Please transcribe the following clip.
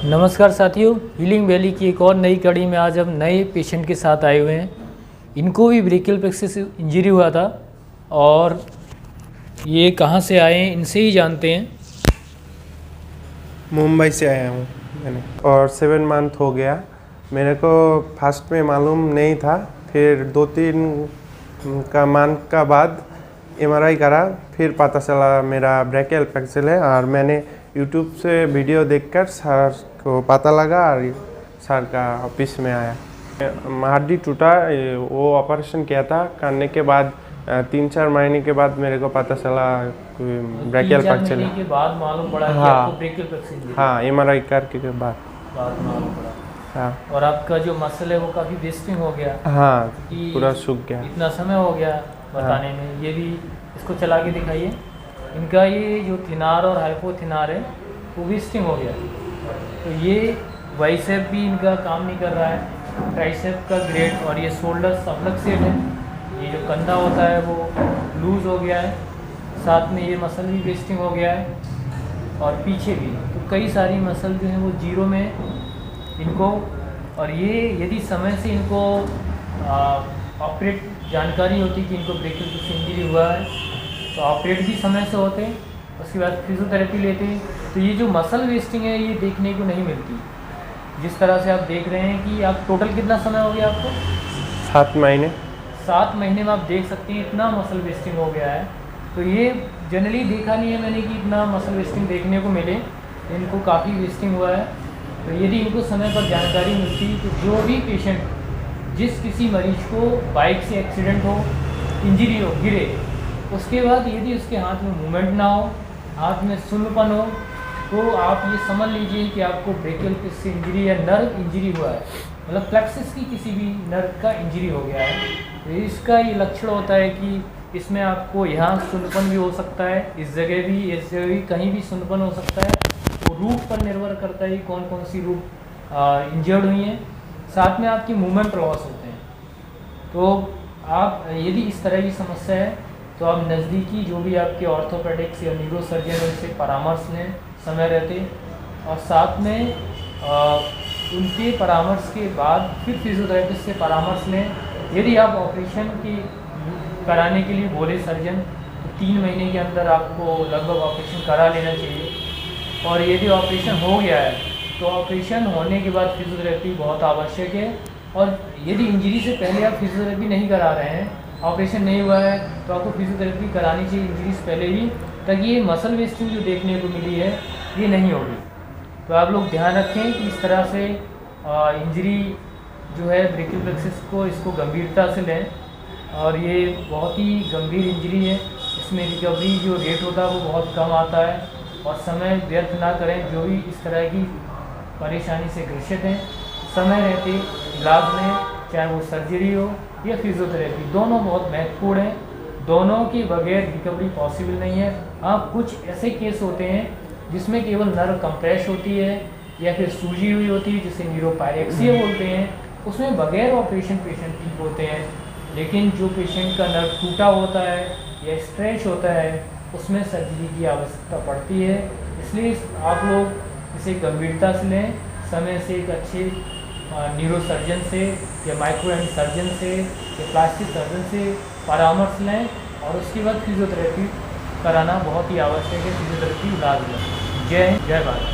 नमस्कार साथियों, healing valley की एक और नई कड़ी में आज हम नए पेशेंट के साथ आए हुए हैं। इनको भी ब्रेकियल प्लेक्सस इंजरी हुआ था और ये कहाँ से आए हैं इनसे ही जानते हैं। मुंबई से आया हूँ मैंने और 7 मंथ हो गया। मेरे को फर्स्ट में मालूम नहीं था, फिर 2-3 का मंथ का बाद MRI करा, फिर पता चला मेरा ब्रेकियल प्लेक्सस है। और मैंने यूट्यूब से वीडियो देखकर सर को पता लगा और सर का ऑफिस में आया। हड्डी टूटा, वो ऑपरेशन किया था। करने के बाद 3-4 महीने के बाद मेरे को पता चला ब्रेकियल प्लेक्सस है। के बाद मालूम पड़ा कि आपको ब्रेकियल प्लेक्सस इंजरी है। हाँ, MRI करके के बाद मालूम पड़ा। हाँ, और आपका जो मसल है वो काफ़ी वेस्टिंग हो गया। हाँ, पूरा सूख गया। इतना समय हो गया बताने में। ये भी इसको चला के दिखाइए। इनका ये जो थिनार और हाइपोथिनार है वो वेस्टिंग हो गया। तो ये बाइसेप भी इनका काम नहीं कर रहा है, ट्राइसेप का ग्रेड, और ये शोल्डर सबलक्सेट है। ये जो कंधा होता है वो लूज़ हो गया है, साथ में ये मसल भी वेस्टिंग हो गया है और पीछे भी। तो कई सारी मसल जो है वो जीरो में इनको। और ये यदि समय से इनको ऑपरेट जानकारी होती कि इनको ब्रेकियल प्लेक्सस इंजरी हुआ है तो ऑपरेट भी समय से होते, उसके बाद फिजियोथेरेपी लेते, तो ये जो मसल वेस्टिंग है ये देखने को नहीं मिलती। जिस तरह से आप देख रहे हैं कि आप टोटल कितना समय हो गया आपको? 7 महीने। 7 महीने में आप देख सकते हैं इतना मसल वेस्टिंग हो गया है। तो ये जनरली देखा नहीं है मैंने कि इतना मसल वेस्टिंग देखने को मिले। इनको काफ़ी वेस्टिंग हुआ है। तो यदि इनको समय पर जानकारी मिलती तो जो भी पेशेंट, जिस किसी मरीज को बाइक से एक्सीडेंट हो, इंजरी हो, गिरे, उसके बाद यदि उसके हाथ में मूवमेंट ना हो, हाथ में सुन्नपन हो, तो आप ये समझ लीजिए कि आपको ब्रेकियल प्लेक्सस इंजरी या नर्व इंजरी हुआ है, मतलब प्लेक्सस की किसी भी नर्व का इंजरी हो गया है। तो इसका ये लक्षण होता है कि इसमें आपको यहाँ सुन्नपन भी हो सकता है, इस जगह भी, इस जगह भी, कहीं भी सुन्नपन हो सकता है। तो रूट पर निर्भर करता है कौन कौन सी रूट इंजर्ड हुई हैं, साथ में आपकी मूवमेंट लॉस होते हैं। तो आप यदि इस तरह की समस्या है तो आप नज़दीकी जो भी आपके ऑर्थोपेडिक्स या न्यूरो सर्जन है उनसे परामर्श लें समय रहते, और साथ में उनके परामर्श के बाद फिर फिजियोथेरेपिस्ट से परामर्श लें। यदि आप ऑपरेशन की कराने के लिए बोले सर्जन तो 3 महीने के अंदर आपको लगभग ऑपरेशन करा लेना चाहिए। और यदि ऑपरेशन हो गया है तो ऑपरेशन होने के बाद फिजियोथेरेपी बहुत आवश्यक है। और यदि इंजरी से पहले आप फिजियोथेरेपी नहीं करा रहे हैं, ऑपरेशन नहीं हुआ है, तो आपको फिजियोथेरेपी करानी चाहिए इंजरी से पहले ही, ताकि ये मसल वेस्टिंग जो देखने को मिली है ये नहीं होगी। तो आप लोग ध्यान रखें कि इस तरह से इंजरी जो है ब्रेकियल प्लेक्सस को, इसको गंभीरता से लें। और ये बहुत ही गंभीर इंजरी है, इसमें रिकवरी जो रेट होता है वो बहुत कम आता है। और समय व्यर्थ ना करें। जो भी इस तरह की परेशानी से ग्रसित हैं, समय रहते इलाज में, चाहे वो सर्जरी हो या फिजियोथेरेपी, दोनों बहुत महत्वपूर्ण हैं। दोनों के बगैर रिकवरी पॉसिबल नहीं है। हाँ, कुछ ऐसे केस होते हैं जिसमें केवल नर्व कंप्रेस होती है या फिर सूजी हुई होती है, जिसे न्यूरोपायरेक्सिया बोलते हैं, उसमें बगैर ऑपरेशन पेशेंट ठीक होते हैं। लेकिन जो पेशेंट का नर्व टूटा होता है या स्ट्रेच होता है उसमें सर्जरी की आवश्यकता पड़ती है। इसलिए आप लोग इसे गंभीरता से लें, समय से एक अच्छे न्यूरो सर्जन से या माइक्रो एंड सर्जन से या प्लास्टिक सर्जन से परामर्श लें। और उसके बाद फिजियोथेरेपी कराना बहुत ही आवश्यक है। फिजियोथेरेपी इलाज है। जय हिंद, जय भारत।